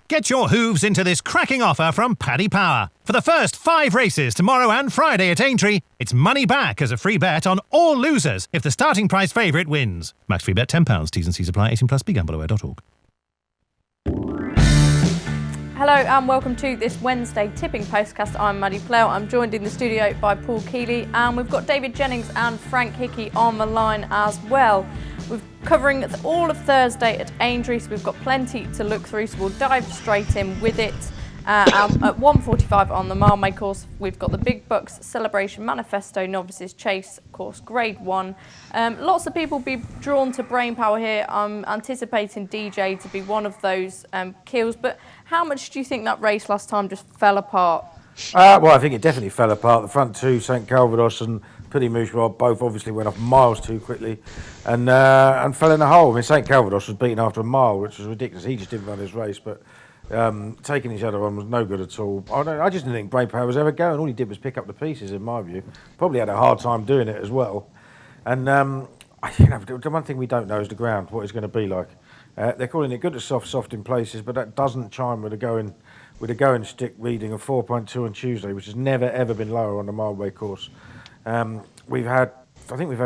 Get your hooves into this cracking offer from Paddy Power. For the first 5 races tomorrow and Friday at Aintree, it's money back as a free bet on all losers if the starting price favourite wins. Max free bet £10. T's and C's apply. 18 plus. BeGambleAware.org. Hello and welcome to this Wednesday tipping postcast. I'm Maddie Plough. I'm joined in the studio by Paul Keeley, and we've got David Jennings and Frank Hickey on the line as well. We're covering all of Thursday at Aintree, so we've got plenty to look through, so we'll dive straight in with it. At 1:45 on the Mile course, we've got the Big Bucks Celebration Manifesto Novices Chase course, Grade 1. Lots of people be drawn to Brain Power here. I'm anticipating DJ to be one of those kills, but how much do you think that race last time just fell apart? Well, I think it definitely fell apart. The front two, St Calvados and Petit Mouchoir, both obviously went off miles too quickly and fell in a hole. I mean, St Calvados was beaten after a mile, which was ridiculous. He just didn't run his race, but taking each other on was no good at all. I just didn't think Brain Power was ever going. All he did was pick up the pieces, in my view. Probably had a hard time doing it as well. And the one thing we don't know is the ground, what it's going to be like. They're calling it good to soft in places, but that doesn't chime with a going stick reading of 4.2 on Tuesday, which has never ever been lower on the Mileway course. We've had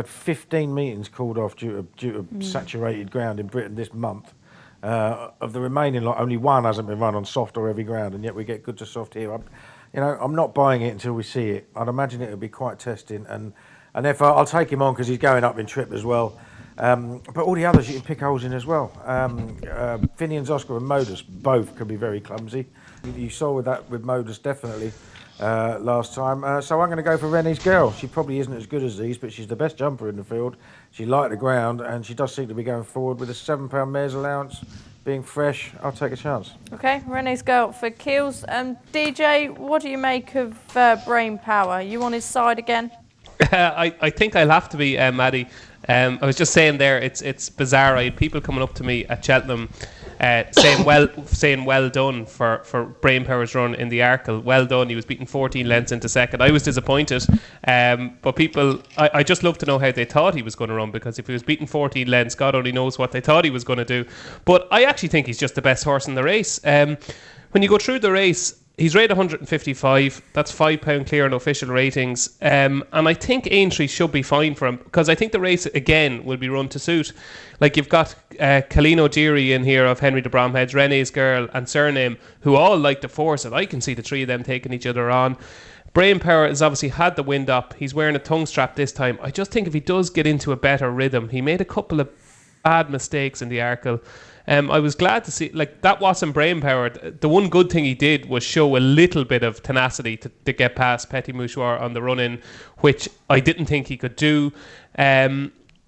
15 meetings called off due to saturated ground in Britain this month. Of the remaining lot, only one hasn't been run on soft or heavy ground, and yet we get good to soft here. I'm not buying it until we see it. I'd imagine it would be quite testing, and therefore I'll take him on because he's going up in trip as well. But all the others you can pick holes in as well. Finian's Oscar and Modus both can be very clumsy. You saw with Modus definitely last time. So I'm going to go for Renee's Girl. She probably isn't as good as these, but she's the best jumper in the field. She liked the ground, and she does seem to be going forward with a £7 mare's allowance. Being fresh, I'll take a chance. Okay, Renee's Girl for kills. DJ, what do you make of Brain Power? You on his side again? I think I'll have to be, Maddie. I was just saying there, it's bizarre. I had people coming up to me at Cheltenham saying well done for Brain Power's run in the Arkle. Well done. He was beaten 14 lengths into second. I was disappointed, but people, I just love to know how they thought he was going to run, because if he was beaten 14 lengths, God only knows what they thought he was going to do. But I actually think he's just the best horse in the race. When you go through the race, he's rated 155. That's £5 clear on official ratings. And I think Aintree should be fine for him, because I think the race, again, will be run to suit. Like, you've got Colleen O'Deary in here of Henry de Bromhead's, Renee's Girl and Surname, who all like to force it. I can see the three of them taking each other on. Brain Power has obviously had the wind up. He's wearing a tongue strap this time. I just think if he does get into a better rhythm, he made a couple of bad mistakes in the Arkle. I was glad to see, like, that wasn't Brain Power. The one good thing he did was show a little bit of tenacity to get past Petit Mouchoir on the run-in, which I didn't think he could do.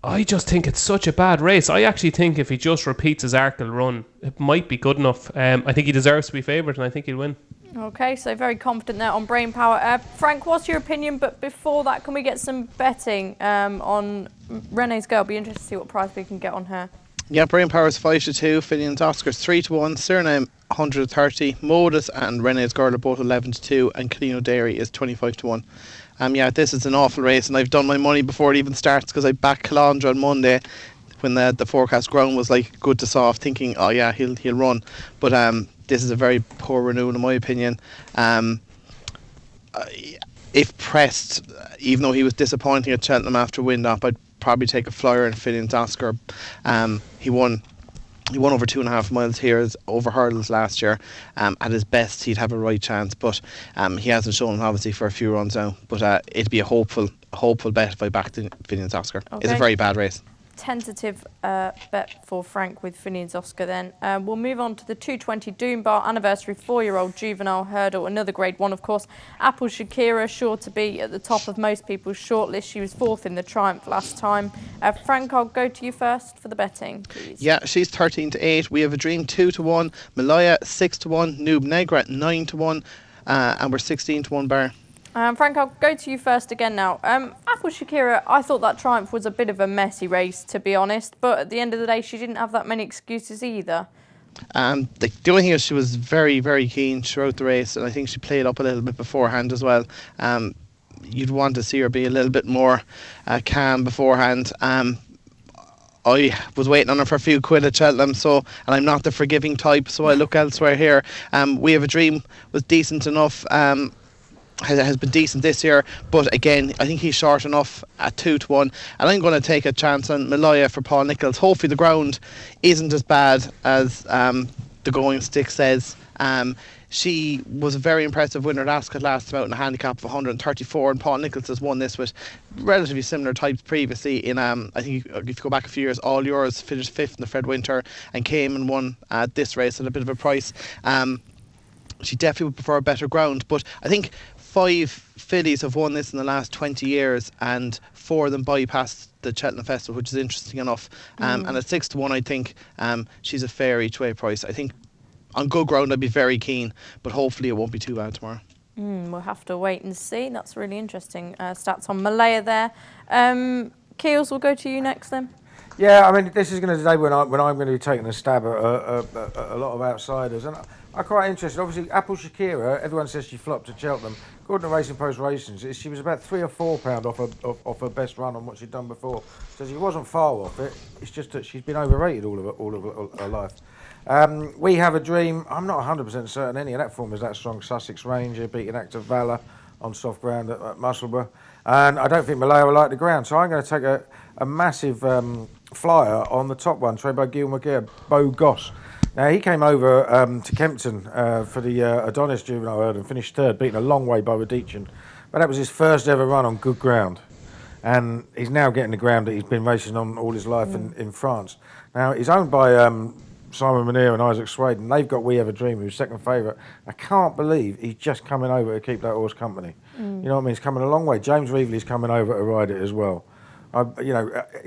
I just think it's such a bad race. I actually think if he just repeats his Arkle run, it might be good enough. I think he deserves to be favoured, and I think he'll win. Okay, so very confident there on Brain Power. Frank, what's your opinion? But before that, can we get some betting on Renee's Girl? Be interested to see what price we can get on her. Yeah, Brain Power is 5-2, Finian's Oscar's 3-1, Surname 130, Modus and Renee's Girl are both 11-2, and Colleen O'Deary is 25-1. This is an awful race, and I've done my money before it even starts, because I backed Calandra on Monday when the forecast ground was like good to soft, thinking, oh yeah, he'll run. But this is a very poor renewal in my opinion. If pressed, even though he was disappointing at Cheltenham after wind up, I'd probably take a flyer and Finian's Oscar. He won over 2.5 miles here over hurdles last year. At his best, he'd have a right chance, but he hasn't shown obviously for a few runs now. But it'd be a hopeful bet if I backed Finian's Oscar. Okay. It's a very bad race. Tentative bet for Frank with Finian's Oscar then. We'll move on to the 220 Doombar Anniversary 4-year-old Juvenile Hurdle, another Grade 1 of course. Apple Shakira sure to be at the top of most people's shortlist. She was 4th in the Triumph last time. Frank, I'll go to you first for the betting, please. Yeah, she's 13-8. We have a Dream 2-1, Malaya 6-1, Noob Negra 9-1, and we're 16-1 bar. Frank, I'll go to you first again now. Apple Shakira, I thought that Triumph was a bit of a messy race, to be honest, but at the end of the day, she didn't have that many excuses either. The only thing is she was very, very keen throughout the race, and I think she played up a little bit beforehand as well. You'd want to see her be a little bit more calm beforehand. I was waiting on her for a few quid at Cheltenham, and I'm not the forgiving type, so I look elsewhere here. We Have a Dream was decent enough. Has been decent this year, but again, I think he's short enough at 2-1, and I'm going to take a chance on Malaya for Paul Nicholls. Hopefully the ground isn't as bad as the going stick says. She was a very impressive winner at Ascot last time out in a handicap of 134, and Paul Nicholls has won this with relatively similar types previously in I think if you go back a few years, All Yours finished 5th in the Fred Winter and came and won this race at a bit of a price. She definitely would prefer better ground, but I think 5 fillies have won this in the last 20 years, and 4 of them bypassed the Cheltenham Festival, which is interesting enough. And at 6-1, I think she's a fair each way price. I think on good ground I'd be very keen, but hopefully it won't be too bad tomorrow. We'll have to wait and see. That's really interesting stats on Malaya there. Keels, we'll go to you next then. Yeah, I mean, this is going to be the day when I'm going to be taking a stab at a lot of outsiders, and I'm quite interested. Obviously, Apple Shakira, everyone says she flopped at Cheltenham. According to Racing Post Racing, she was about £3 or £4 off her best run on what she'd done before. So she wasn't far off it. It's just that she's been overrated all of her life. We Have a Dream. I'm not 100% certain any of that form is that strong. Sussex Ranger beating Active Valour on soft ground at Musselburgh, and I don't think Malaya will like the ground. So I'm going to take a massive flyer on the top one, trained by Gil McGear, Bo Goss. Now, he came over to Kempton for the Adonis Juvenile Herd and finished 3rd, beaten a long way by Radichin. But that was his first ever run on good ground. And he's now getting the ground that he's been racing on all his life in France. Now, he's owned by Simon Munir and Isaac Swaden. They've got We Have a Dream, who's second favourite. I can't believe he's just coming over to keep that horse company. You know what I mean? He's coming a long way. James Reevely's coming over to ride it as well. I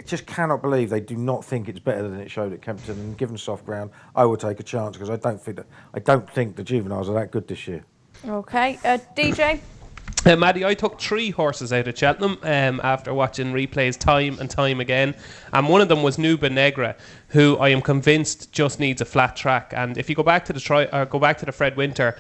just cannot believe they do not think it's better than it showed at Kempton. And given soft ground, I would take a chance because I don't think the juveniles are that good this year. Okay, DJ. Maddie, I took 3 horses out of Cheltenham after watching replays time and time again, and one of them was Nuba Negra, who I am convinced just needs a flat track. And if you go back to the Fred Winter,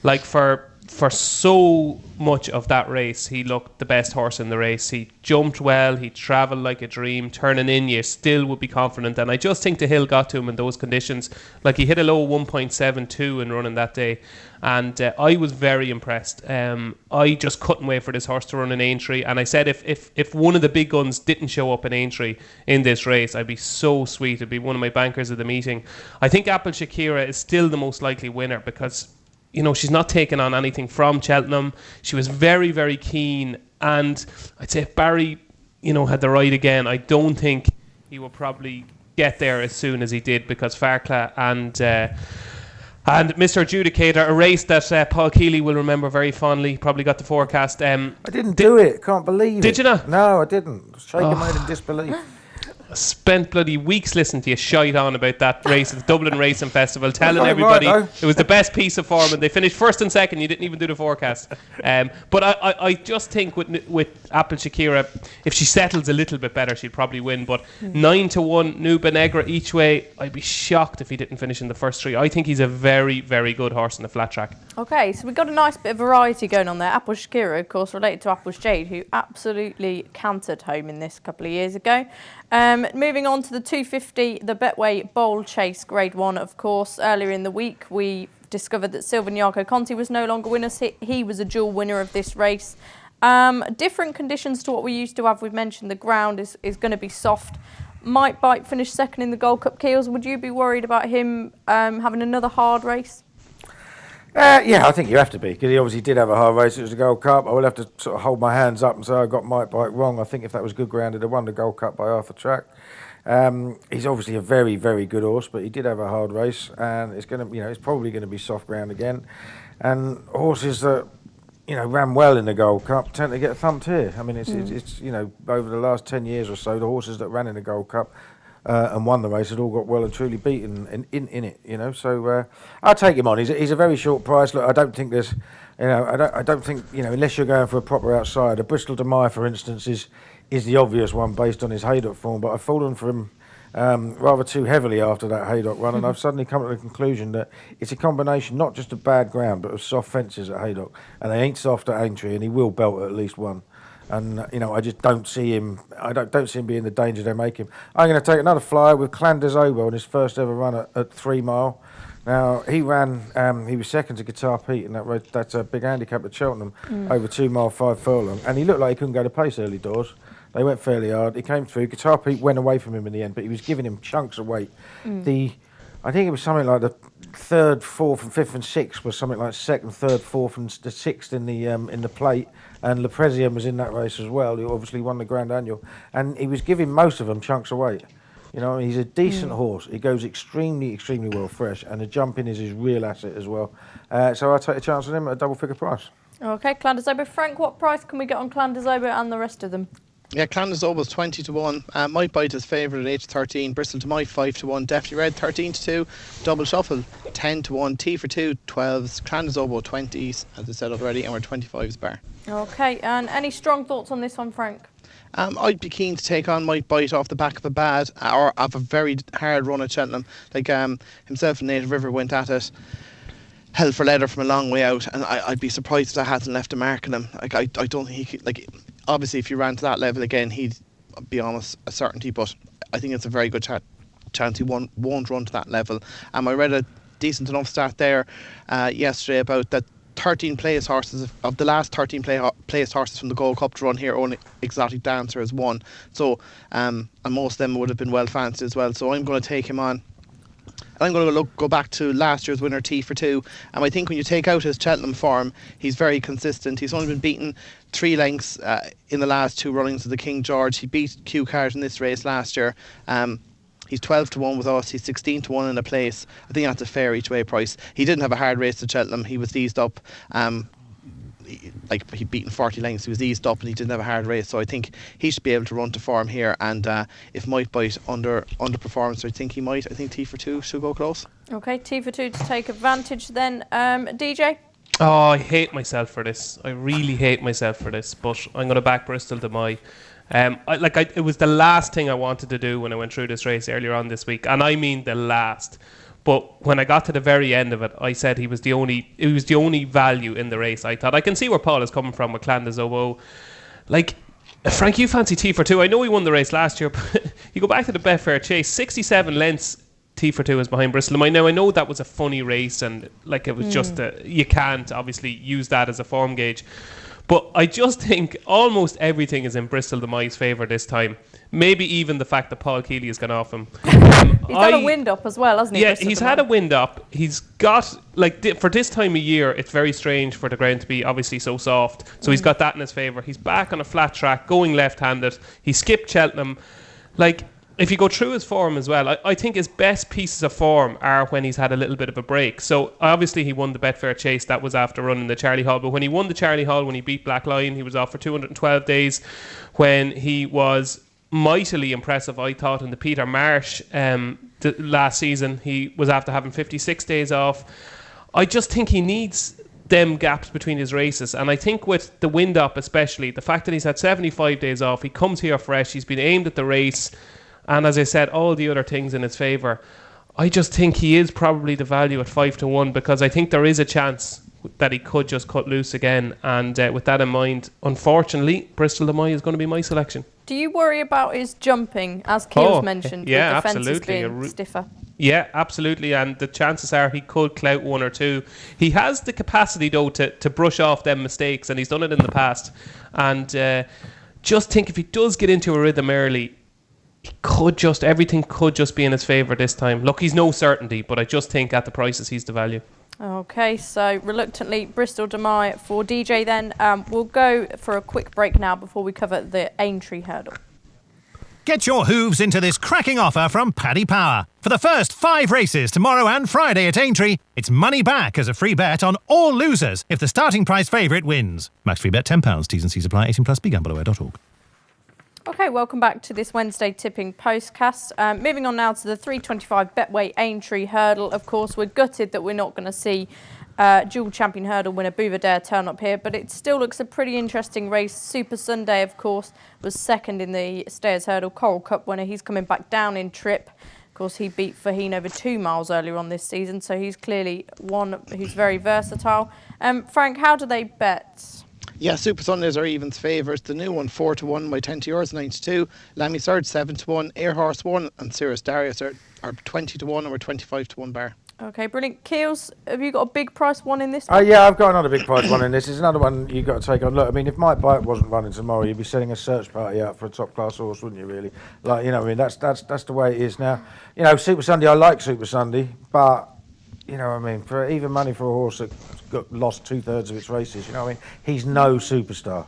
like for so much of that race, he looked the best horse in the race. He jumped well, he travelled like a dream. Turning in, you still would be confident. And I just think the hill got to him in those conditions. Like, he hit a low 1.72 in running that day. And I was very impressed. I just couldn't wait for this horse to run in Aintree. And I said if one of the big guns didn't show up in Aintree in this race, I'd be so sweet. It'd be one of my bankers of the meeting. I think Apple Shakira is still the most likely winner because, you know, she's not taking on anything from Cheltenham. She was very, very keen. And I'd say if Barry, had the ride again, I don't think he will probably get there as soon as he did, because Farcla and Mr. Adjudicator, a race that Paul Keeley will remember very fondly, probably got the forecast. I didn't do it. Can't believe it. Did you not? No, I didn't. Shaking my head in disbelief. Spent bloody weeks listening to you shite on about that race at the Dublin Racing Festival, telling everybody it was the best piece of form, and they finished 1st and 2nd. You didn't even do the forecast. But I just think with Apple Shakira, if she settles a little bit better, she'd probably win. But 9-1 Nuba Negra each way, I'd be shocked if he didn't finish in the first 3. I think he's a very, very good horse in the flat track. Okay, so we've got a nice bit of variety going on there. Apple Shakira, of course, related to Apple's Jade, who absolutely cantered home in this a couple of years ago. Moving on to the 250, the Betway Bowl Chase Grade 1, of course. Earlier in the week, we discovered that Silviniaco Conti was no longer winner. He was a dual winner of this race. Different conditions to what we used to have. We've mentioned the ground is going to be soft. Might Bite finished 2nd in the Gold Cup. Keels, would you be worried about him having another hard race? Yeah, I think you have to be, because he obviously did have a hard race. It was the Gold Cup. I will have to sort of hold my hands up and say I got Might Bite wrong. I think if that was good ground, he'd have won the Gold Cup by half a track. He's obviously a very, very good horse, but he did have a hard race, and it's going to, it's probably going to be soft ground again. And horses that, ran well in the Gold Cup tend to get thumped here. I mean, it's over the last 10 years or so, the horses that ran in the Gold Cup and won the race had all got well and truly beaten in it, So I'll take him on. He's a very short price. Look, I don't think there's, I don't think, unless you're going for a proper outsider. Bristol de Mai, for instance, is the obvious one based on his Haydock form, but I've fallen for him rather too heavily after that Haydock run, and I've suddenly come to the conclusion that it's a combination not just of bad ground but of soft fences at Haydock, and they ain't soft at Aintree, and he will belt at least one. And I just don't see him. I don't see him being the danger they make him. I'm going to take another flyer with Clanders Obo on his first ever run at 3 mile. Now he ran. He was second to Guitar Pete in that race. That's a big handicap at Cheltenham over 2 mile 5 furlong, and he looked like he couldn't go to pace early doors. They went fairly hard. He came through. Guitar Pete went away from him in the end, but he was giving him chunks of weight. I think it was something like the 3rd, 4th, and 5th and 6th was something like 2nd, 3rd, 4th, and the 6th in the plate. And Leprezien was in that race as well. He obviously won the Grand Annual, and he was giving most of them chunks of weight. He's a decent horse. He goes extremely, extremely well fresh, and the jumping is his real asset as well. So I'll take a chance on him at a double-figure price. Okay, Clanders Obo. Frank, what price can we get on Clanders Obo and the rest of them? Yeah, Clanders Obo's 20 to 1. Might Bite is favourite at 8 to 13. Bristol to Might 5 to 1. Deftly Red 13 to 2. Double Shuffle 10 to 1. T for 2 12s. Clanders Obo 20s, as I said already, and we're 25s bar. Okay, and any strong thoughts on this one, Frank? I'd be keen to take on Might Bite off the back of a bad or of a very hard run at Cheltenham. Like himself and Native River went at it hell for leather from a long way out, and I'd be surprised if that hasn't left a mark on him. Like I don't think he could, like, obviously if you ran to that level again he'd be almost a certainty, but I think it's a very good chance he won't run to that level. I read a decent enough stat there yesterday about that 13 place horses of the last 13 place horses from the Gold Cup to run here, only Exotic Dancer has won. So and most of them would have been well fancied as well. So I'm going to take him on. I'm going to go back to last year's winner, T for 2. And I think when you take out his Cheltenham form, he's very consistent. He's only been beaten 3 lengths in the last 2 runnings of the King George. He beat Q Card in this race last year. He's 12 to 1 with us. He's 16 to 1 in a place. I think that's a fair each way price. He didn't have a hard race at Cheltenham. He was eased up. He'd beaten 40 lengths. He was eased up and he didn't have a hard race. So I think he should be able to run to form here. And if Might Bite underperforms, I think he might. I think T for 2 should go close. Okay, T for 2 to take advantage then. DJ? Oh, I hate myself for this. I really hate myself for this. But I'm going to back Bristol to my. It was the last thing I wanted to do when I went through this race earlier on this week, and I mean the last. But when I got to the very end of it, I said he was the only value in the race. I thought I can see where Paul is coming from with Clanders Obo. Like, Frank, you fancy T for 2? I know he won the race last year, but you go back to the Betfair Chase, 67 lengths. T for 2 is behind Bristol. Now I know that was a funny race, and like it was just you can't obviously use that as a form gauge. But I just think almost everything is in Bristol the Mai's favour this time. Maybe even the fact that Paul Keeley has gone off him. He's had a wind up as well, hasn't he? Yeah, he's had a wind up. He's got, for this time of year, it's very strange for the ground to be obviously so soft. So he's got that in his favour. He's back on a flat track, going left-handed. He skipped Cheltenham. If you go through his form as well, I think his best pieces of form are when he's had a little bit of a break. So obviously he won the Betfair Chase. That was after running the Charlie Hall. But when he won the Charlie Hall, when he beat Black Lion, he was off for 212 days. When he was mightily impressive, I thought, in the Peter Marsh last season, he was after having 56 days off. I just think he needs them gaps between his races, and I think with the wind up especially, the fact that he's had 75 days off, he comes here fresh, he's been aimed at the race, and as I said, all the other things in his favour. I just think he is probably the value at 5 to 1, because I think there is a chance that he could just cut loose again. And with that in mind, unfortunately, Bristol the Mai is going to be my selection. Do you worry about his jumping, as Keel's mentioned, yeah, with the fences absolutely. being stiffer? Yeah, absolutely, and the chances are he could clout 1 or 2. He has the capacity, though, to brush off them mistakes, and he's done it in the past. And just think, if he does get into a rhythm early, everything could just be in his favour this time. Look, he's no certainty, but I just think at the prices he's the value. Okay, so reluctantly Bristol de Mai for DJ then. We'll go for a quick break now before we cover the Aintree hurdle. Get your hooves into this cracking offer from Paddy Power. For the first 5 races tomorrow and Friday at Aintree, it's money back as a free bet on all losers if the starting price favourite wins. Max free bet £10. T's and C's apply. 18+. BeGambleAware.org. Okay, welcome back to this Wednesday tipping postcast. Moving on now to the 325 Betway Aintree hurdle. Of course, we're gutted that we're not going to see dual champion hurdle winner Bouvardere turn up here, but it still looks a pretty interesting race. Super Sunday, of course, was second in the Stayers hurdle. Coral Cup winner, he's coming back down in trip. Of course, he beat Faheen over 2 miles earlier on this season, so he's clearly one who's very versatile. Frank, how do they bet? Yeah, Super Sundays are evens favourites. The new one 4-1, my 10 to yours 9-2. Lammy Surge 7-1, Air Horse 1, and Cirrus Darius are 20-1 or 25-1 bar. Okay, brilliant. Keels, have you got a big price one in this Oh one? yeah, I've got another big price one in this. It's another one you've got to take on. Look, I mean, if Mike Bite wasn't running tomorrow, you'd be setting a search party out for a top class horse, wouldn't you? Really, like, you know, I mean, that's the way it is now. You know, Super Sunday, I like Super Sunday, but you know, I mean, for even money for a horse that got lost 2/3 of its races, you know, I mean, he's no superstar.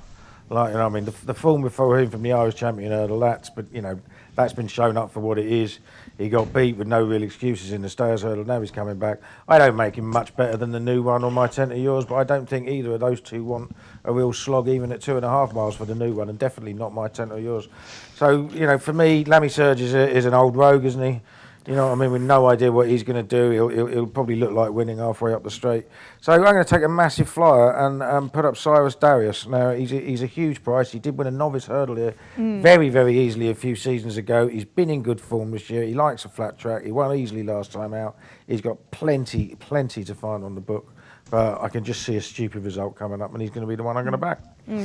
Like, you know, I mean, the form before him from the Irish Champion Hurdle, that's been shown up for what it is. He got beat with no real excuses in the Stayers Hurdle. Now he's coming back. I don't make him much better than the new one or my 10 to yours, but I don't think either of those two want a real slog even at 2.5 miles for the new one, and definitely not my 10 to yours. So, you know, for me, Lammy Surge is an old rogue, isn't he? You know what I mean? With no idea what he's going to do. He'll probably look like winning halfway up the straight. So I'm going to take a massive flyer and put up Cirrus Darius. Now, he's a huge price. He did win a novice hurdle here very, very easily a few seasons ago. He's been in good form this year. He likes a flat track. He won easily last time out. He's got plenty to find on the book. But I can just see a stupid result coming up, and he's going to be the one I'm going to back.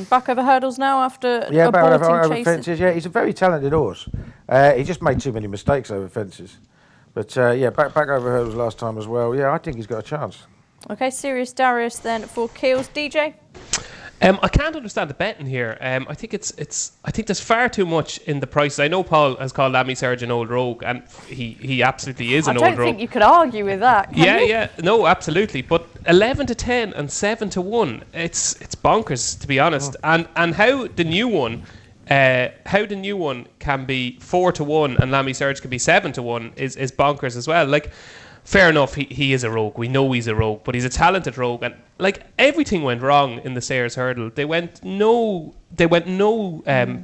Back over hurdles now after back aborting over chases. fences. Yeah, he's a very talented horse. He just made too many mistakes over fences. But back over hurdles last time as well. Yeah, I think he's got a chance. Okay, Cirrus Darius then for Keels. DJ? I can't understand the betting here. I think I think there's far too much in the prices. I know Paul has called Lammy Surge an old rogue, and he absolutely is an old rogue. I don't think you could argue with that. Can you? No, absolutely. But 11-10 and 7-1, it's bonkers, to be honest. And how the new one can be 4-1 and Lammy Surge can be 7-1 is bonkers as well. Like, fair enough, he is a rogue. We know he's a rogue, but he's a talented rogue. And like, everything went wrong in the Sayers Hurdle. They went no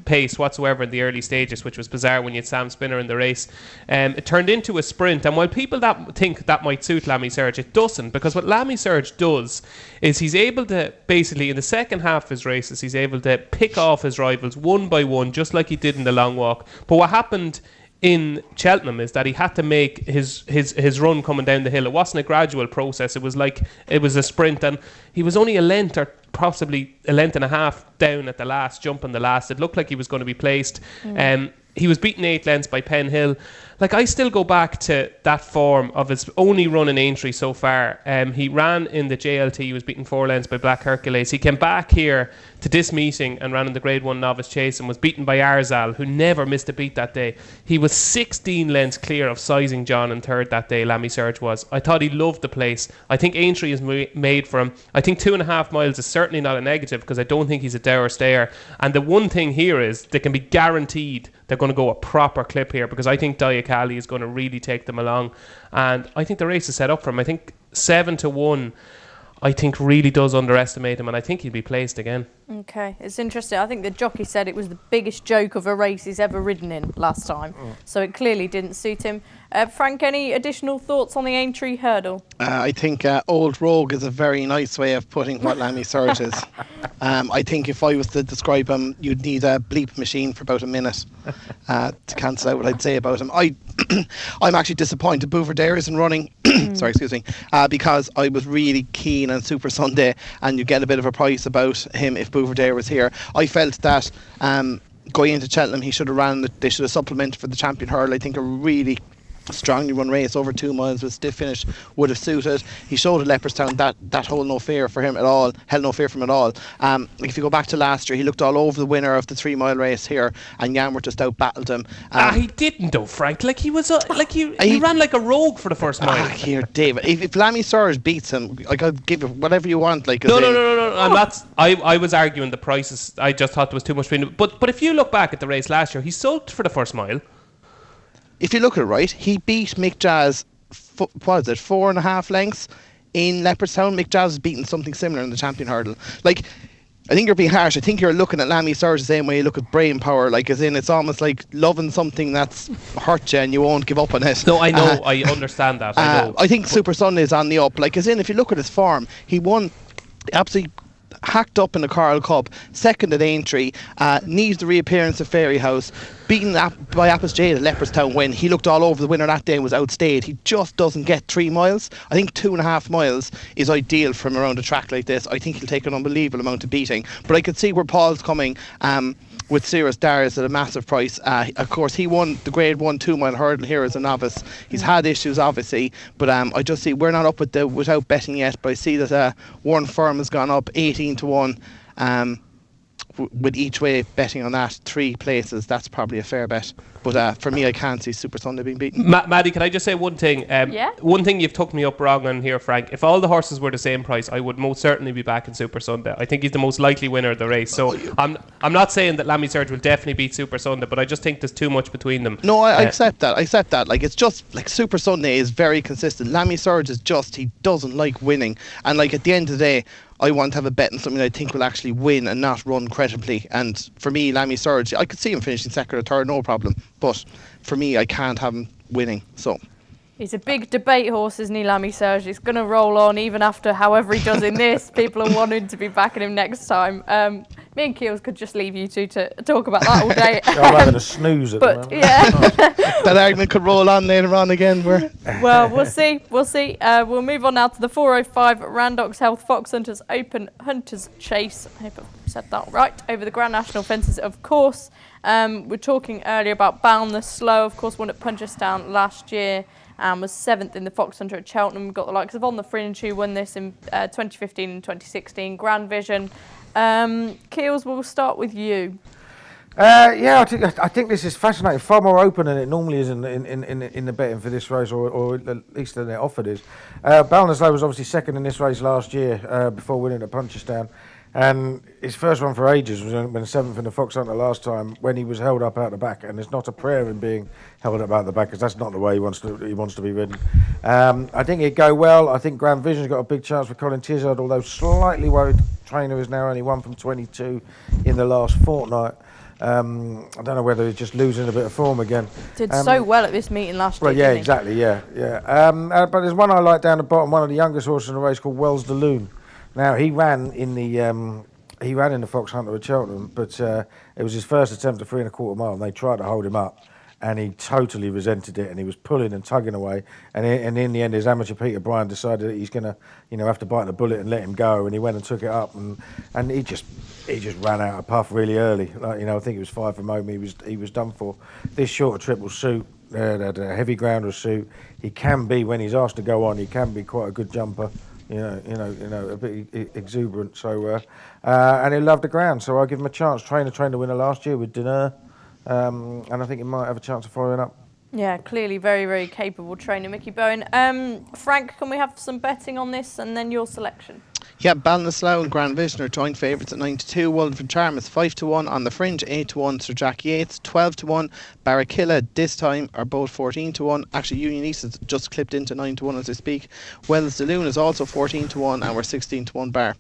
pace whatsoever in the early stages, which was bizarre when you had Sam Spinner in the race. It turned into a sprint, and while people think that might suit Lammy Surge, it doesn't, because what Lammy Surge does is he's able to, basically in the second half of his races, he's able to pick off his rivals one by one, just like he did in the long walk. But what happened in Cheltenham is that he had to make his run coming down the hill. It wasn't a gradual process. It was a sprint, and he was only a length or possibly a length and a half down at the last jump on the last. It looked like he was going to be placed. He was beaten 8 lengths by Penn Hill. Like, I still go back to that form of his only run in Aintree so far. He ran in the JLT. He was beaten 4 lengths by Black Hercules. He came back here to this meeting and ran in the Grade 1 Novice Chase and was beaten by Arzal, who never missed a beat that day. He was 16 lengths clear of Sizing John in third that day, Lammy Surge was. I thought he loved the place. I think Aintree is made for him. I think 2.5 miles is certainly not a negative, because I don't think he's a dour stayer. And the one thing here is they can be guaranteed they're going to go a proper clip here, because I think Diakali is going to really take them along, and I think the race is set up for him. I think 7-1 I think really does underestimate him, and I think he'll be placed again. Okay, it's interesting. I think the jockey said it was the biggest joke of a race he's ever ridden in last time, so it clearly didn't suit him. Frank, any additional thoughts on the Aintree hurdle? I think old rogue is a very nice way of putting what Lammy Surge is. I think if I was to describe him, you'd need a bleep machine for about a minute to cancel out what I'd say about him. I'm actually disappointed Bouverdare isn't running. Sorry, excuse me. Because I was really keen on Super Sunday, and you get a bit of a price about him if Bouverdare was here. I felt that going into Cheltenham, they should have supplemented for the Champion Hurdle. I think a really strongly run race over 2 miles with stiff finish would have suited. He showed at Leopardstown that held no fear from him at all. If you go back to last year, he looked all over the winner of the 3 mile race here, and Yanworth just out battled him. He didn't though, Frank. Like, he was he ran like a rogue for the first mile. Here, David. If Lammy Surge beats him, I could give you whatever you want. Like, no. I'm not. I was arguing the prices. I just thought there was too much between them. But if you look back at the race last year, he sold for the first mile. If you look at it right, he beat Mick Jazz, 4.5 lengths in Leopardstown. Mick Jazz has beaten something similar in the Champion Hurdle. Like, I think you're being harsh. I think you're looking at Lammy Surge the same way you look at brain power. Like, as in, it's almost like loving something that's hurt you and you won't give up on it. No, I know. I understand that. I know. I think Super Sunday is on the up. Like, as in, if you look at his form, he won absolutely hacked up in the Coral Cup, second at Aintree, needs the reappearance of Fairy House, beaten by Apples Jade at Leopardstown when he looked all over the winner that day and was outstayed. He just doesn't get 3 miles. I think 2.5 miles is ideal from around a track like this. I think he'll take an unbelievable amount of beating. But I could see where Paul's coming with Cirrus Darius at a massive price. Of course, he won the Grade 1 2-mile hurdle here as a novice. He's had issues, obviously, but I just see we're not up without betting yet. But I see that Warren Firm has gone up 18-1. With each way betting on that 3 places, that's probably a fair bet. But for me, I can't see Super Sunday being beaten. Maddie, can I just say one thing? One thing you've took me up wrong on here, Frank. If all the horses were the same price, I would most certainly be back in Super Sunday. I think he's the most likely winner of the race. So I'm not saying that Lammy Surge will definitely beat Super Sunday, but I just think there's too much between them. No, I accept that. Like, it's just like Super Sunday is very consistent. Lammy Surge is just, he doesn't like winning. And like at the end of the day, I want to have a bet on something I think will actually win and not run credibly. And for me, Lammy Surge, I could see him finishing second or third, no problem. But for me, I can't have him winning. So he's a big debate horse, isn't he, Lammy Surge? He's going to roll on even after however he does in this. People are wanting to be backing him next time. Me and Keels could just leave you two to talk about that all day. I'm having a snooze at the moment. Yeah. that argument could roll on later on again. Well, we'll see. We'll move on now to the 405 Randox Health Fox Hunters Open Hunters Chase. I hope I've said that right. Over the Grand National fences, of course. We're talking earlier about Boundless Slow, of course, won at Punchestown last year and was 7th in the Fox Hunter at Cheltenham. We've got the likes of On the Fringe, who won this in 2015 and 2016. Grand Vision. Keels, we'll start with you. I think this is fascinating. Far more open than it normally is in the betting for this race, or at least than it offered is. Boundless Slow was obviously second in this race last year before winning at Punchestown. And his first one for ages was when 7th in the Fox Hunter last time, when he was held up out the back. And it's not a prayer in being held up out the back, because that's not the way he wants to be ridden. I think he'd go well. I think Grand Vision's got a big chance for Colin Tizard, although slightly worried. Trainer is now only 1 from 22 in the last fortnight. I don't know whether he's just losing a bit of form again. Did so well at this meeting last year. Well, yeah, exactly, yeah. But there's one I like down the bottom, one of the youngest horses in the race called Wells de Lune. Now he ran in the Fox Hunter at Cheltenham, but it was his first attempt at 3 1/4 mile, and they tried to hold him up, and he totally resented it, and he was pulling and tugging away, and in the end, his amateur Peter Bryan decided that he's going to, have to bite the bullet and let him go, and he went and took it up, and he just ran out of puff really early. Like, I think it was 5 from home. He was done for. This short triple suit, the heavy grounder suit, he can be, when he's asked to go on, he can be quite a good jumper. A bit exuberant. So, and he loved the ground. So I'll give him a chance. Trained the winner last year with Dinner, and I think he might have a chance of following up. Yeah, clearly very, very capable trainer, Mickey Bowen. Frank, can we have some betting on this and then your selection? Yeah, Ballinasloe and Grand Vision are joint favourites at 9-2. Wallingford Charm is 5-1. On the Fringe, 8-1. Sir Jack Yates, 12-1. Barrackilla this time are both 14-1. Actually, Union East has just clipped into 9-1 as I speak. Wells de Lune is also 14-1, and we're 16-1 bar.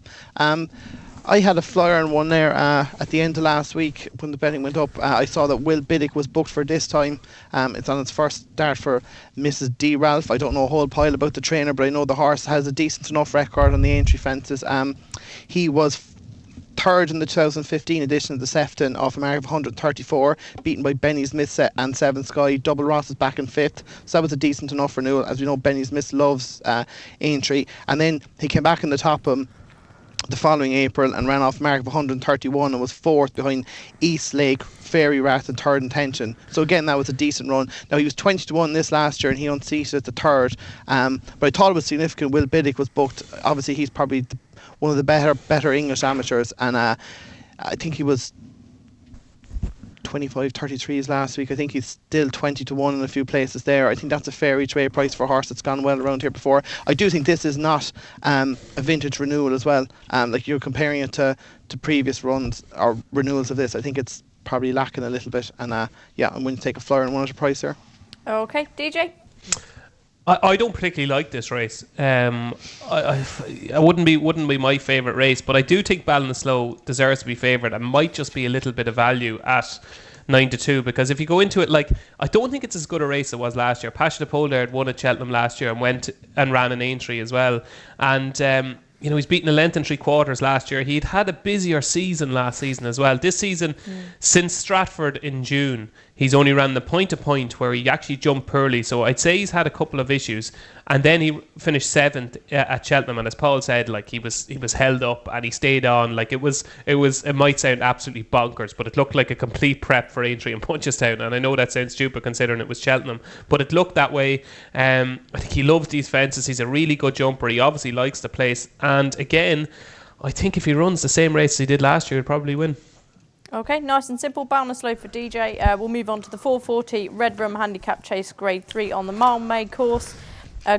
I had a flyer on one there at the end of last week when the betting went up. I saw that Will Biddick was booked for this time. It's on its first start for Mrs. D. Ralph. I don't know a whole pile about the trainer, but I know the horse has a decent enough record on the Aintree fences. He was third in the 2015 edition of the Sefton off a mark of 134, beaten by Benny Smith and Seven Sky. Double Ross is back in 5th, so that was a decent enough renewal. As we know, Benny Smith loves Aintree, and then he came back in the top the following April and ran off a mark of 131 and was 4th behind East Lake, Fairy Rat and Third Intention. So again, that was a decent run. Now he was 20-1 this last year and he unseated at the third, but I thought it was significant. Will Biddick was booked. Obviously he's probably one of the better English amateurs, and I think he was 25-33s last week. I think he's still 20-1 in a few places there. I think that's a fair each way price for a horse that's gone well around here before. I do think this is not a vintage renewal as well. Like you're comparing it to previous runs or renewals of this. I think it's probably lacking a little bit. And I'm going to take a flyer on one at a price there. Okay, DJ? I don't particularly like this race. I wouldn't be my favourite race, but I do think Ballinasloe deserves to be favoured and might just be a little bit of value at 9-2, because if you go into it, like, I don't think it's as good a race as it was last year. Pasha de Polder had won at Cheltenham last year and went and ran an Aintree as well, and he's beaten a length and 3/4 last year. He'd had a busier season last season as well. This season, since Stratford in June, he's only ran the point-to-point where he actually jumped poorly. So I'd say he's had a couple of issues. And then he finished 7th at Cheltenham, and as Paul said, like he was held up and he stayed on. Like it might sound absolutely bonkers, but it looked like a complete prep for Aintree and Punchestown. And I know that sounds stupid considering it was Cheltenham, but it looked that way. I think he loves these fences. He's a really good jumper. He obviously likes the place. And again, I think if he runs the same race as he did last year, he'll probably win. Okay, nice and simple. Boundless load for DJ. We'll move on to the 440 Red Rum Handicap Chase Grade 3 on the Mile May course.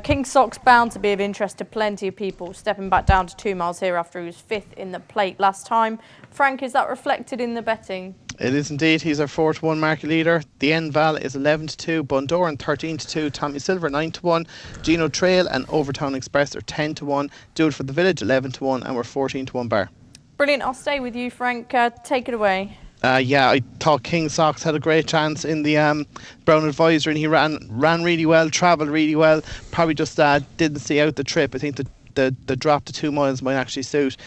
King Sock's bound to be of interest to plenty of people, stepping back down to 2 miles here after he was 5th in the plate last time. Frank, is that reflected in the betting? It is indeed. He's our 4-1 market leader. The Enval is 11-2, Bundoran 13-2, Tommy Silver 9-1, Gino Trail and Overtown Express are 10-1, Do It For The Village 11-1, and we're 14-1 bar. Brilliant. I'll stay with you, Frank. Take it away. I thought King Socks had a great chance in the Brown Advisory, and he ran really well, travelled really well. Probably just didn't see out the trip. I think the drop to 2 miles might actually suit.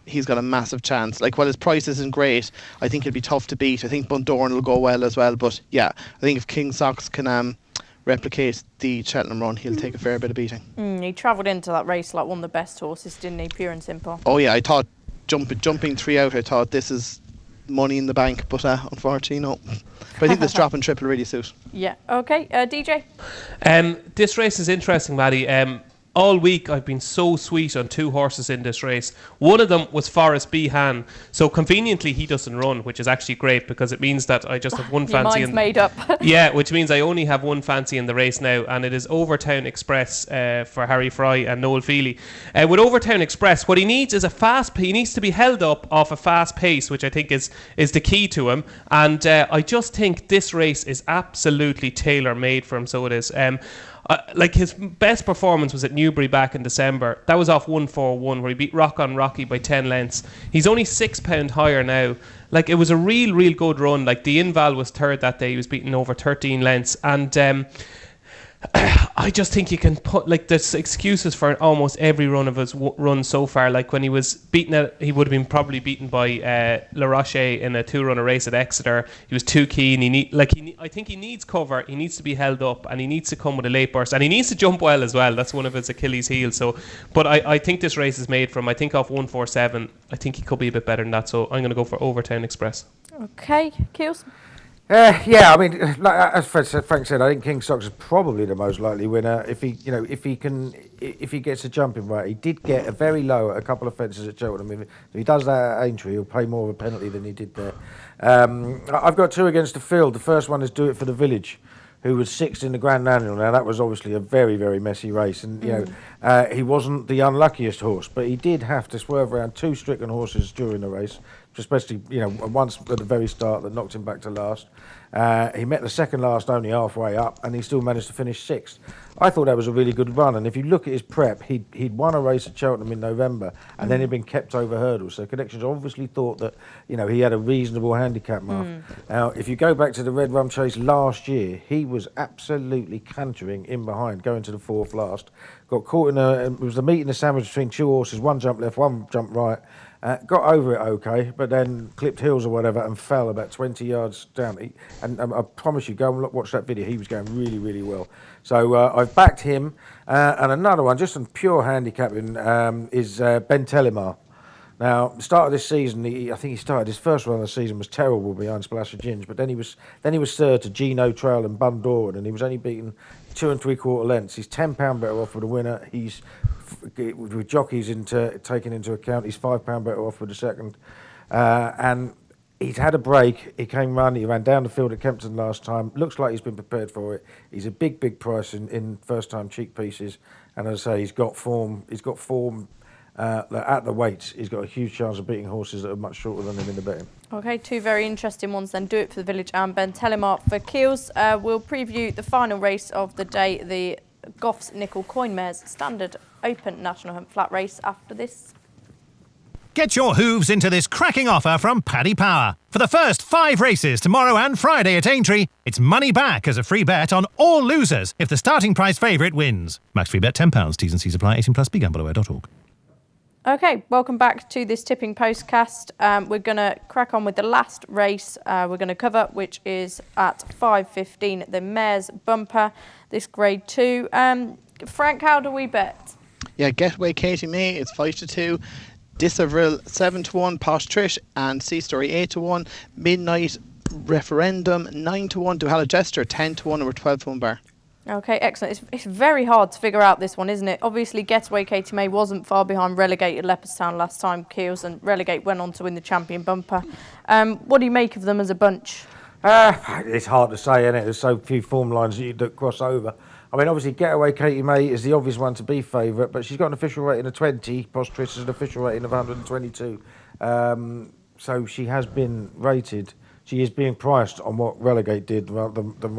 He's got a massive chance. Like, while his price isn't great, I think he'll be tough to beat. I think Bundoran will go well as well. But yeah, I think if King Socks can replicate the Cheltenham run, he'll take a fair bit of beating. He travelled into that race like one of the best horses, didn't he? Pure and simple. Oh yeah, I thought jumping 3 out, I thought this is money in the bank, but unfortunately no. But I think this drop and trip will really suit. Yeah. Okay, DJ? This race is interesting, Maddie. All week I've been so sweet on 2 horses in this race. One of them was Forrest Behan. So conveniently he doesn't run, which is actually great because it means that I just have one fancy. Your mind's made up. Yeah, which means I only have one fancy in the race now, and it is Overtown Express for Harry Fry and Noel Feely. With Overtown Express, what he needs is he needs to be held up off a fast pace, which I think is the key to him. And I just think this race is absolutely tailor-made for him, so it is. Like his best performance was at Newbury back in December. That was off 141 where he beat Rock on Rocky by 10 lengths. He's only £6 higher now. Like, it was a real good run. Like, the Inval was 3rd that day. He was beaten over 13 lengths. And I just think you can put, like, there's excuses for almost every run of his run so far. Like, when he was beaten, he would have been probably beaten by La Roche in a 2-runner race at Exeter. He was too keen. I think he needs cover. He needs to be held up, and he needs to come with a late burst, and he needs to jump well as well. That's one of his Achilles' heels. So, but I think this race is made for him. I think off 147, I think he could be a bit better than that. So I'm going to go for Overtown Express. Okay, Keels? Yeah, I mean, like, as Frank said, I think King Socks is probably the most likely winner if he gets a jumping right. He did get a very low at a couple of fences at Cheltenham. If he does that at Aintree, he'll pay more of a penalty than he did there. I've got 2 against the field. The first one is Do It For The Village, who was 6th in the Grand National. Now, that was obviously a very, very messy race, and he wasn't the unluckiest horse, but he did have to swerve around 2 stricken horses during the race, especially once at the very start that knocked him back to last. He met the second last only halfway up, and he still managed to finish 6th. I thought that was a really good run, and if you look at his prep, he'd won a race at Cheltenham in November, and then he'd been kept over hurdles. So Connections obviously thought that he had a reasonable handicap mark. Now, if you go back to the Red Rum Chase last year, he was absolutely cantering in behind, going to the 4th last. Got caught it was the meet in the sandwich between 2 horses, one jumped left, one jumped right. Got over it okay, but then clipped heels or whatever and fell about 20 yards down. And I promise you, go and watch that video. He was going really, really well. So I've backed him. And another one, just some pure handicapping, is Ben Telemar. Now, the start of this season, I think he started his first run of the season was terrible behind Splash of Ginge, but then he was 3rd to Gino Trail and Bundoran, and he was only beaten 2 3/4 lengths. He's £10 better off for the winner. He's with jockeys taken into account. He's £5 better off for the second, and he's had a break. He ran down the field at Kempton last time. Looks like he's been prepared for it. He's a big price in first-time cheek pieces, and as I say, he's got form. At the weights, he's got a huge chance of beating horses that are much shorter than him in the betting. Okay, 2 very interesting ones then. Do It For The Village and Ben Telemar for Keels. We'll preview the final race of the day, the Goffs Nickel Coin Mares Standard Open National Hunt Flat Race after this. Get your hooves into this cracking offer from Paddy Power. For the first 5 races tomorrow and Friday at Aintree, it's money back as a free bet on all losers if the starting price favourite wins. Max free bet £10. T's and C's apply. 18+. BeGambleAware.org. Okay, welcome back to this tipping postcast. We're going to crack on with the last race we're going to cover, which is at 5:15, the Mares Bumper, this Grade 2. Frank, how do we bet? Yeah, Getaway Katie May, it's 5-2. Dissavril 7-1, Posh Trish and Sea Story 8-1. Midnight Referendum 9-1. Duhala Jester 10-1 over 12-1 bar. Okay, excellent. It's very hard to figure out this one, isn't it? Obviously, Getaway Katie May wasn't far behind relegated Leopardstown last time. Keels and Relegate went on to win the Champion Bumper. What do you make of them as a bunch? It's hard to say, isn't it? There's so few form lines that cross over. I mean, obviously, Getaway Katie May is the obvious one to be favourite, but she's got an official rating of 20. Posh Trish has an official rating of 122. So she has been rated. She is being priced on what Relegate did rather than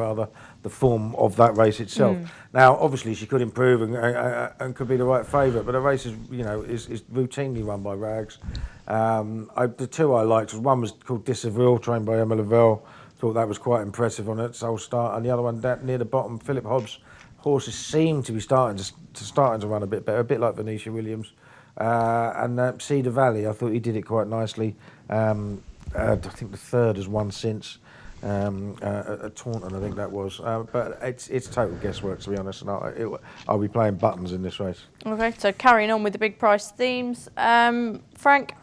the form of that race itself. Now, obviously, she could improve and could be the right favourite, but the race is routinely run by Rags. The two I liked, one was called Dissavril, trained by Emma Lavelle. Thought that was quite impressive on its sole start, and the other one down near the bottom, Philip Hobbs. Horses seem to be starting to run a bit better, a bit like Venetia Williams. And Cedar Valley, I thought he did it quite nicely. I think the third has won since at Taunton, I think that was. But it's total guesswork, to be honest, and I'll be playing buttons in this race. Okay, so carrying on with the big price themes. Frank?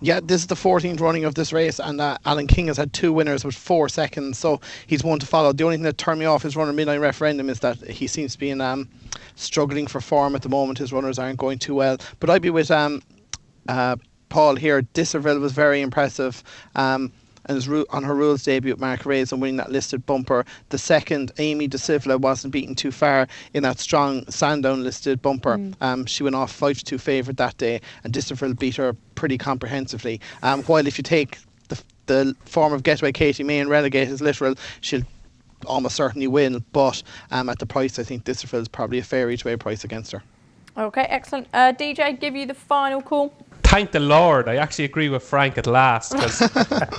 Yeah, this is the 14th running of this race, and Alan King has had 2 winners with 4 seconds, so he's one to follow. The only thing that turned me off his runner Midnight Referendum is that he seems to be struggling for form at the moment. His runners aren't going too well. But I'd be with Paul here. Dissavril was very impressive. And on her rules debut at Mark Ray's and winning that listed bumper. The second, Amy De Sivla, wasn't beaten too far in that strong Sandown listed bumper. She went off 5-2 favourite that day, and Dissavril beat her pretty comprehensively. While if you take the form of Getaway Katie May and Relegate as literal, she'll almost certainly win. But at the price, I think Dissavril is probably a fair each way price against her. Okay, excellent. DJ, give you the final call. Thank the Lord, I actually agree with Frank at last, because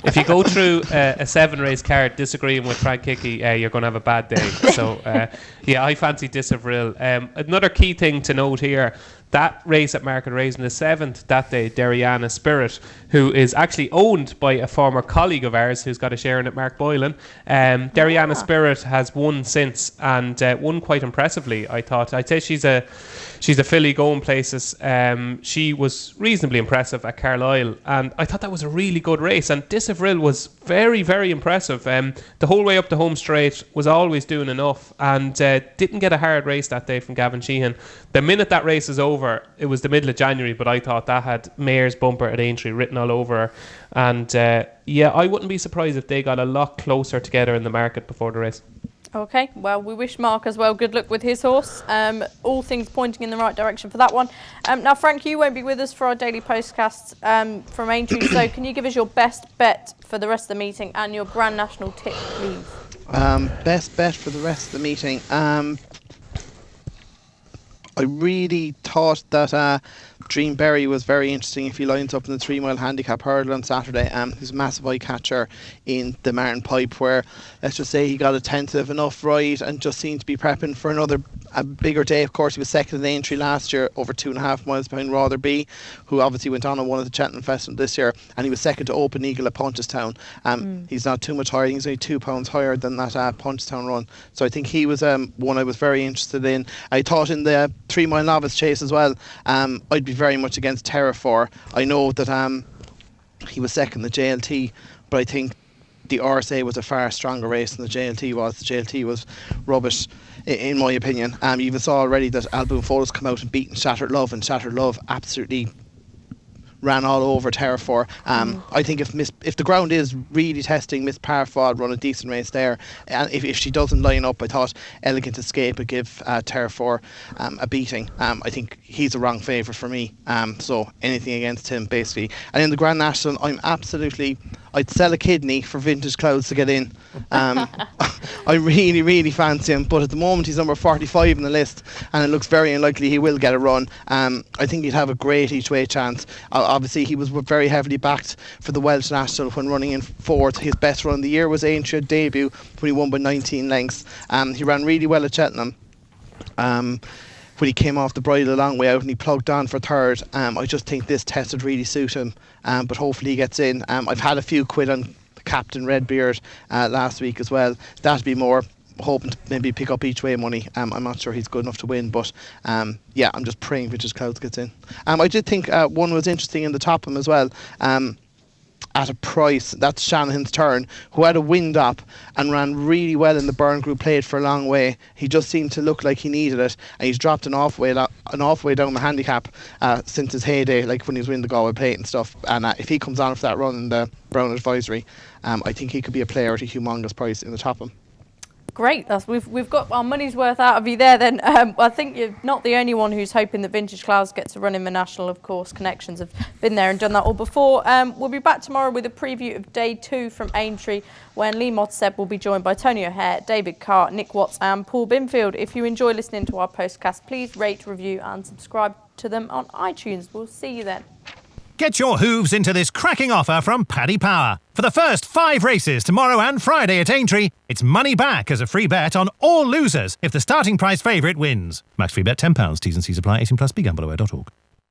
if you go through a 7-race card disagreeing with Frank Hickey, you're going to have a bad day. So, I fancy Dissavril. Another key thing to note here, that race at Market Raising the 7th that day, Deriana Spirit, who is actually owned by a former colleague of ours who's got a share in it, Mark Boylan. Deriana Spirit has won since, and won quite impressively, I thought. I'd say she's a filly going places. She was reasonably impressive at Carlisle, and I thought that was a really good race. And Dissavril was very, very impressive. The whole way up the home straight, was always doing enough, and didn't get a hard race that day from Gavin Sheehan. The minute that race is over, it was the middle of January, but I thought that had Mayor's Bumper at Aintree written all over her. And I wouldn't be surprised if they got a lot closer together in the market before the race. Okay, well, we wish Mark as well good luck with his horse. All things pointing in the right direction for that one. Now, Frank, you won't be with us for our daily postcasts from Aintree, so can you give us your best bet for the rest of the meeting and your Grand National tip, please? Best bet for the rest of the meeting. I really thought that Dreamberry was very interesting if he lines up in the 3 mile handicap hurdle on Saturday. He's a massive eye catcher in the Martin Pipe, where let's just say he got a tentative enough ride and just seemed to be prepping for a bigger day. Of course, he was second in the Aintree last year, over 2.5 miles behind Rotherby, who obviously went on and won at the Cheltenham Festival this year, and he was second to Open Eagle at Punchestown. He's not too much higher. He's only 2 pounds higher than that Punchestown run. So I think he was one I was very interested in. I thought in the 3 mile novice chase as well, I'd be very much against Terrafor. I know that he was second in the JLT, but I think the RSA was a far stronger race than the JLT was. The JLT was rubbish, in my opinion. You even saw already that Alboon Photos come out and beaten Shattered Love, and Shattered Love absolutely ran all over Terrafor. I think if the ground is really testing, Miss Parfod run a decent race there, and if she doesn't line up, I thought Elegant Escape would give Terrafor a beating. I think he's a wrong favourite for me, so anything against him basically. And in the Grand National, I'd sell a kidney for Vintage Clouds to get in. I really, really fancy him, but at the moment he's number 45 in the list, and it looks very unlikely he will get a run. I think he'd have a great each way chance. Obviously, he was very heavily backed for the Welsh National when running in fourth. His best run of the year was Aintree debut when he won by 19 lengths. He ran really well at Cheltenham. when he came off the bridle a long way out and he plugged on for third. I just think this test would really suit him, but hopefully he gets in. I've had a few quid on the captain Redbeard last week as well. That'd be more hoping to maybe pick up each way money. I'm not sure he's good enough to win, but I'm just praying Richard Clouds gets in. I did think one was interesting in the Topham as well. At a price, that's Shanahan's Turn, who had a wind up and ran really well in the Burn Group, played for a long way. He just seemed to look like he needed it, and he's dropped an off way down the handicap since his heyday, like when he was winning the Galway Plate and stuff. And if he comes on for that run in the Brown Advisory, I think he could be a player at a humongous price in the Topham. Great, we've got our money's worth out of you there then. I think you're not the only one who's hoping that Vintage Clouds gets a run in the National, of course. Connections have been there and done that all before. We'll be back tomorrow with a preview of day 2 from Aintree, when Lee Modseb will be joined by Tony O'Hare, David Carr, Nick Watts and Paul Binfield. If you enjoy listening to our Postcast, please rate, review and subscribe to them on iTunes. We'll see you then. Get your hooves into this cracking offer from Paddy Power. For the first 5 races tomorrow and Friday at Aintree, it's money back as a free bet on all losers if the starting price favourite wins. Max free bet £10. T's and C's apply. 18+. BeGambleAware.org.